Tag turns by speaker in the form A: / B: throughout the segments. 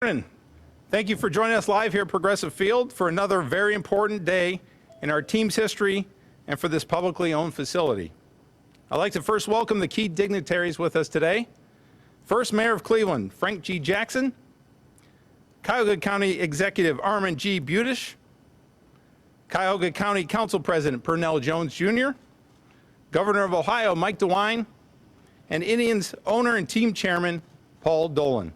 A: Morning. Thank you for joining us live here at Progressive Field for another very important day in our team's history and for this publicly owned facility. I'd like to first welcome the key dignitaries with us today. First, Mayor of Cleveland, Frank G. Jackson, Cuyahoga County Executive Armand G. Budish, Cuyahoga County Council President Pernell Jones Jr., Governor of Ohio Mike DeWine, and Indians owner and team chairman Paul Dolan.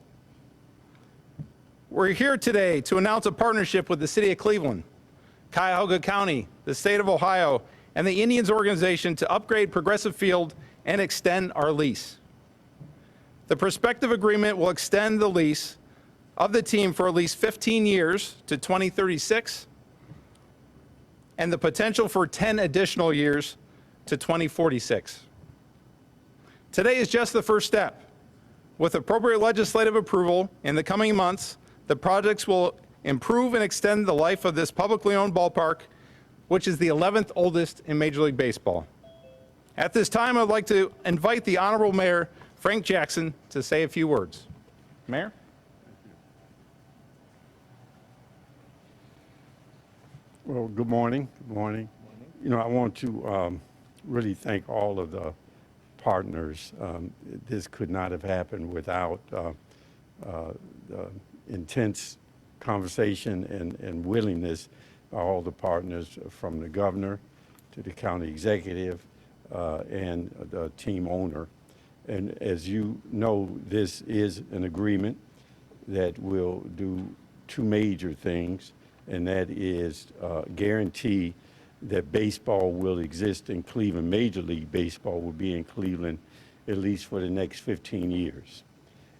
A: We're here today to announce a partnership with the City of Cleveland, Cuyahoga County, the State of Ohio, and the Indians organization to upgrade Progressive Field and extend our lease. The prospective agreement will extend the lease of the team for at least 15 years to 2036 and the potential for 10 additional years to 2046. Today is just the first step. With appropriate legislative approval in the coming months, the projects will improve and extend the life of this publicly owned ballpark, which is the 11th oldest in Major League Baseball. At this time, I'd like to invite the Honorable Mayor, Frank Jackson, to say a few words. Mayor?
B: Well, good morning. Good morning. You know, I want to really thank all of the partners. This could not have happened without the intense conversation and willingness by all the partners, from the governor to the county executive and the team owner. And as you know, this is an agreement that will do two major things, and that is guarantee that baseball will exist in Cleveland. Major League Baseball will be in Cleveland at least for the next 15 years,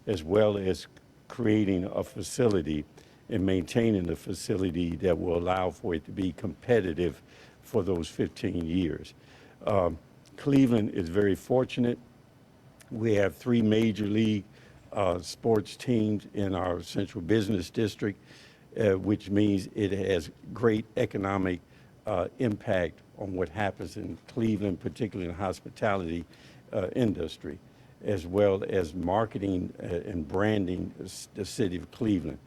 B: as well as creating a facility and maintaining a facility that will allow for it to be competitive for those 15 years. Cleveland is very fortunate. We have three major league sports teams in our central business district, which means it has great economic impact on what happens in Cleveland, particularly in the hospitality industry, as well as marketing and branding the city of Cleveland.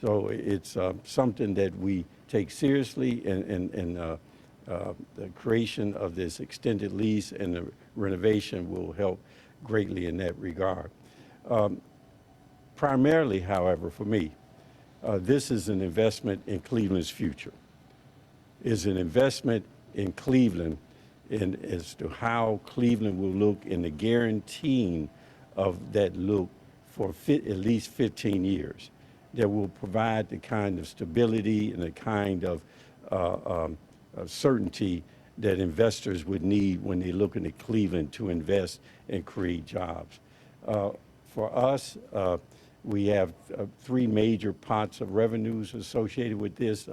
B: So it's something that we take seriously, and the creation of this extended lease and the renovation will help greatly in that regard. Primarily, however, for me, this is an investment in Cleveland's future. It's an investment in Cleveland and as to how Cleveland will look, in the guaranteeing of that look for at least 15 years, that will provide the kind of stability and the kind of certainty that investors would need when they're looking at Cleveland to invest and create jobs. For us, we have three major pots of revenues associated with this.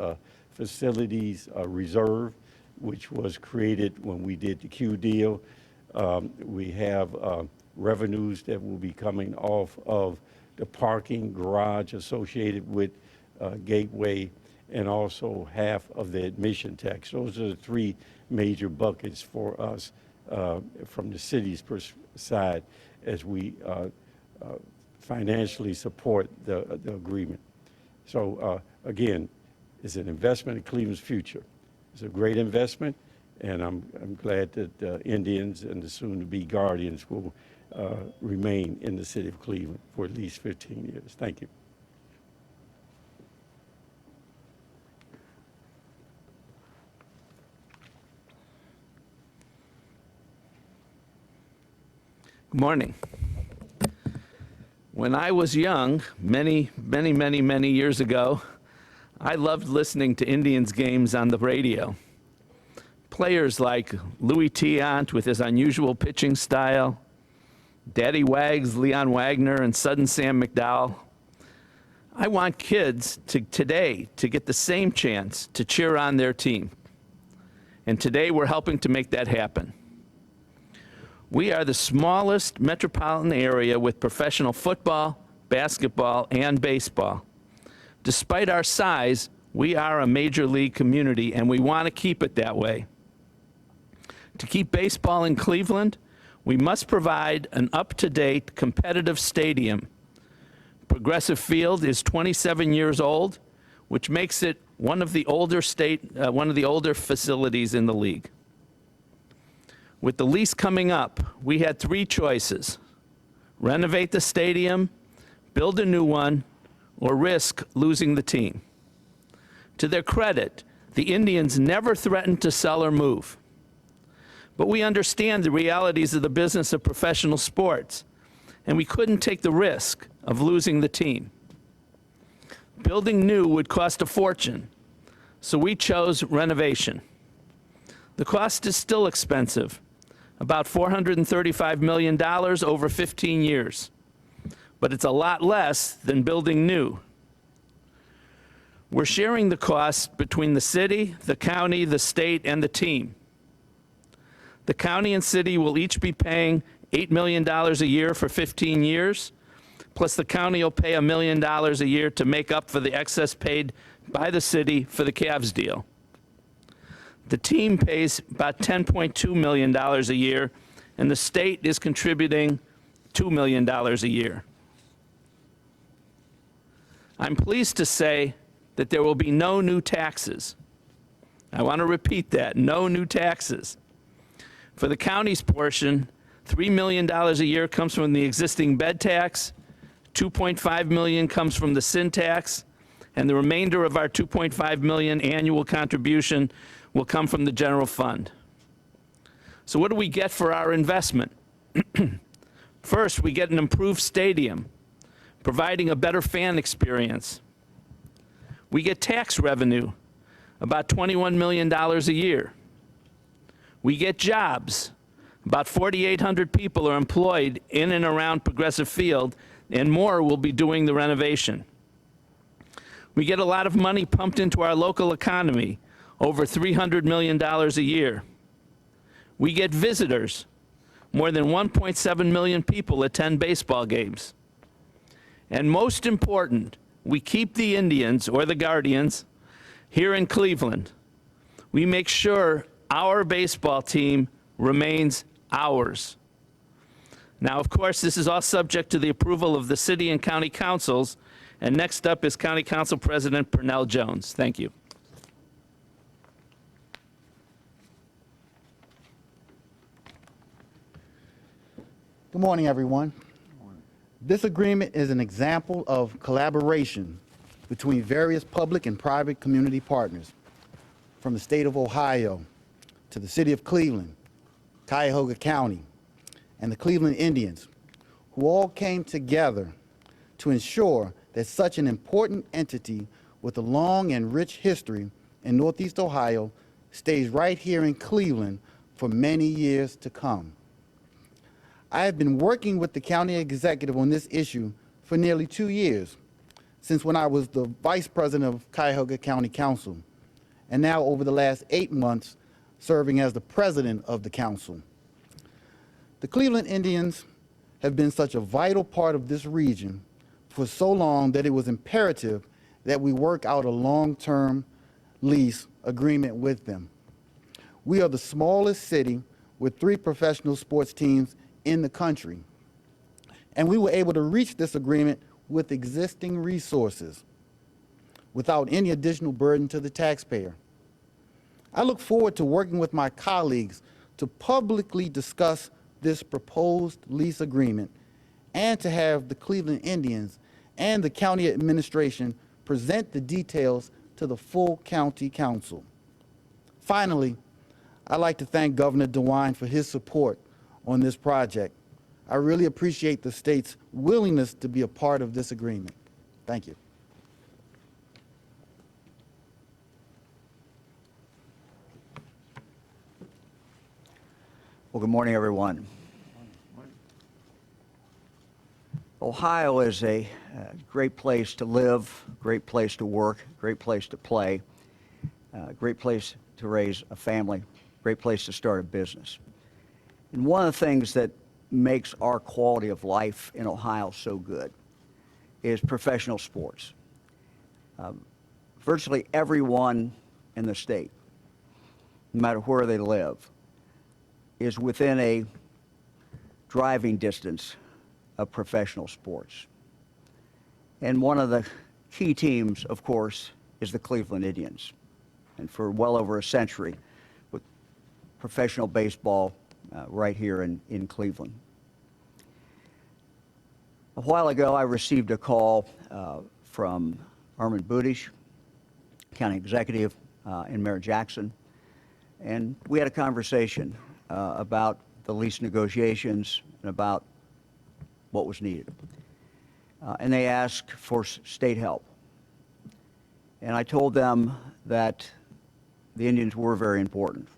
B: Facilities reserve, which was created when we did the Q deal. We have revenues that will be coming off of the parking garage associated with Gateway, and also half of the admission tax. Those are the three major buckets for us from the city's side as we financially support the agreement. So again, it's an investment in Cleveland's future. It's a great investment, and I'm glad that the Indians and the soon-to-be Guardians will remain in the city of Cleveland for at least 15 years. Thank you.
C: Good morning. When I was young, many years ago, I loved listening to Indians games on the radio. Players like Louis Tiant with his unusual pitching style, Daddy Wags, Leon Wagner, and Sudden Sam McDowell. I want kids today to get the same chance to cheer on their team. And today we're helping to make that happen. We are the smallest metropolitan area with professional football, basketball, and baseball. Despite our size, we are a major league community, and we want to keep it that way. To keep baseball in Cleveland, we must provide an up-to-date competitive stadium, Progressive Field is 27 years old, which makes it one of the older facilities in the league. With the lease coming up, we had three choices: renovate the stadium, build a new one, or risk losing the team. To their credit, the Indians never threatened to sell or move. But we understand the realities of the business of professional sports, and we couldn't take the risk of losing the team. Building new would cost a fortune, so we chose renovation. The cost is still expensive, about $435 million over 15 years, but it's a lot less than building new. We're sharing the cost between the city, the county, the state, and the team. The county and city will each be paying $8 million a year for 15 years, plus the county will pay $1 million a year to make up for the excess paid by the city for the Cavs deal. The team pays about $10.2 million a year, and the state is contributing $2 million a year. I'm pleased to say that there will be no new taxes. I want to repeat that, no new taxes. For the county's portion, $3 million a year comes from the existing bed tax, $2.5 million comes from the sin tax, and the remainder of our $2.5 million annual contribution will come from the general fund. So what do we get for our investment? First, we get an improved stadium, providing a better fan experience. We get tax revenue, about $21 million a year. We get jobs. About 4,800 people are employed in and around Progressive Field, and more will be doing the renovation. We get a lot of money pumped into our local economy, over $300 million a year. We get visitors. More than 1.7 million people attend baseball games. And most important, we keep the Indians, or the Guardians, here in Cleveland. We make sure our baseball team remains ours. Now, of course, this is all subject to the approval of the city and county councils. And next up is County Council President Pernell Jones. Thank you.
D: Good morning, everyone. This agreement is an example of collaboration between various public and private community partners, from the state of Ohio to the city of Cleveland, Cuyahoga County, and the Cleveland Indians, who all came together to ensure that such an important entity with a long and rich history in Northeast Ohio stays right here in Cleveland for many years to come. I have been working with the county executive on this issue for nearly 2 years, since when I was the vice president of Cuyahoga County Council, and now over the last 8 months, serving as the president of the council. The Cleveland Indians have been such a vital part of this region for so long that it was imperative that we work out a long-term lease agreement with them. We are the smallest city with 3 professional sports teams in the country, and we were able to reach this agreement with existing resources without any additional burden to the taxpayer. I look forward to working with my colleagues to publicly discuss this proposed lease agreement and to have the Cleveland Indians and the county administration present the details to the full county council. Finally, I'd like to thank Governor DeWine for his support on this project. I really appreciate the state's willingness to be a part of this agreement. Thank you.
E: Well, good morning, everyone. Ohio is a great place to live, great place to work, great place to play, great place to raise a family, great place to start a business. And one of the things that makes our quality of life in Ohio so good is professional sports. Virtually everyone in the state, no matter where they live, is within a driving distance of professional sports. And one of the key teams, of course, is the Cleveland Indians. And for well over a century, with professional baseball right here in Cleveland. A while ago, I received a call from Armand Budish, county executive in Mayor Jackson, and we had a conversation about the lease negotiations and about what was needed. And they asked for state help. And I told them that the Indians were very important,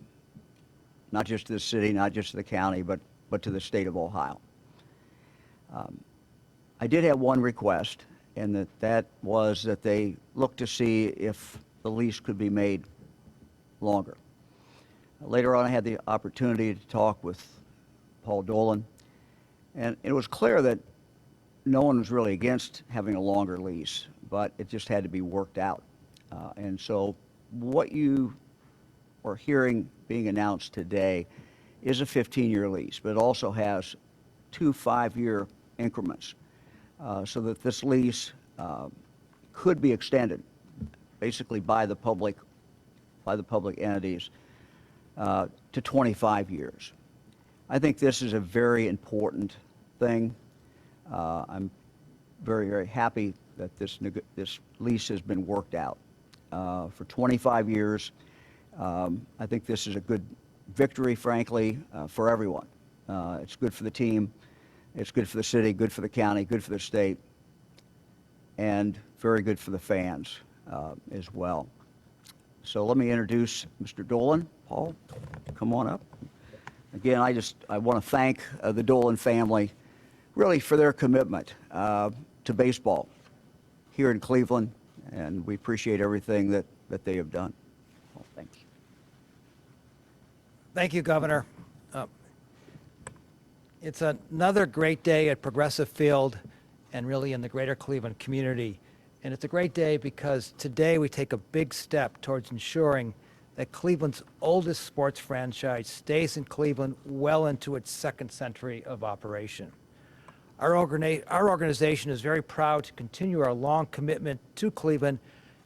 E: not just to the city, not just to the county, but to the state of Ohio. I did have one request, and that was that they look to see if the lease could be made longer. Later on, I had the opportunity to talk with Paul Dolan, and it was clear that no one was really against having a longer lease, but it just had to be worked out. And so what you are hearing being announced today is a 15-year lease, but it also has 2 5-year increments, so that this lease could be extended, basically by the public entities, to 25 years. I think this is a very important thing. I'm very, very happy that this lease has been worked out for 25 years. I think this is a good victory, frankly, for everyone. It's good for the team. It's good for the city, good for the county, good for the state, and very good for the fans as well. So let me introduce Mr. Dolan. Paul, come on up. Again, I want to thank the Dolan family really for their commitment to baseball here in Cleveland, and we appreciate everything that they have done. Well, thanks.
F: Thank you, Governor. It's another great day at Progressive Field and really in the greater Cleveland community. And it's a great day because today we take a big step towards ensuring that Cleveland's oldest sports franchise stays in Cleveland well into its second century of operation. Our organization is very proud to continue our long commitment to Cleveland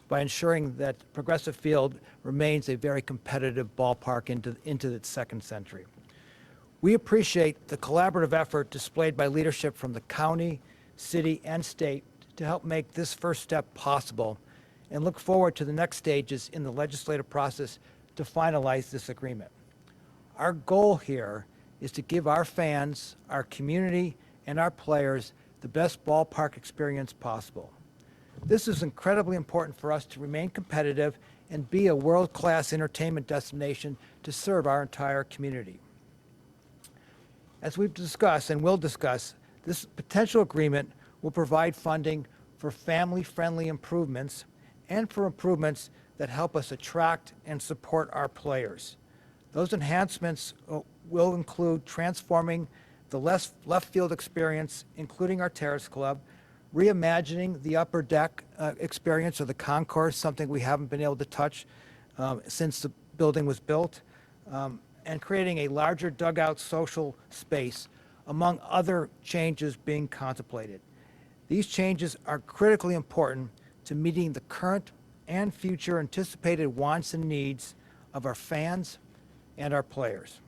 F: by ensuring that Progressive Field remains a very competitive ballpark into its second century. We appreciate the collaborative effort displayed by leadership from the county, city, and state to help make this first step possible, and look forward to the next stages in the legislative process to finalize this agreement. Our goal here is to give our fans, our community, and our players the best ballpark experience possible. This is incredibly important for us to remain competitive and be a world-class entertainment destination to serve our entire community. As we've discussed and will discuss, this potential agreement will provide funding for family-friendly improvements and for improvements that help us attract and support our players. Those enhancements will include transforming the left field experience, including our Terrace Club, reimagining the upper deck experience or the concourse, something we haven't been able to touch since the building was built, and creating a larger dugout social space, among other changes being contemplated. These changes are critically important to meeting the current and future anticipated wants and needs of our fans and our players.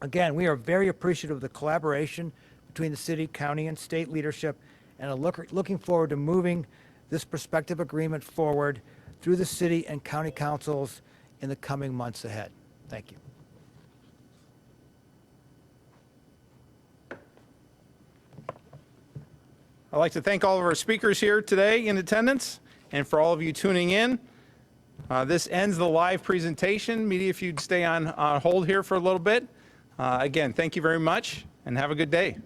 F: Again, we are very appreciative of the collaboration between the city, county, and state leadership, and are looking forward to moving this prospective agreement forward through the city and county councils in the coming months ahead. Thank you.
A: I'd like to thank all of our speakers here today in attendance, and for all of you tuning in. This ends the live presentation. Media, if you'd stay on hold here for a little bit. Again, thank you very much, and have a good day.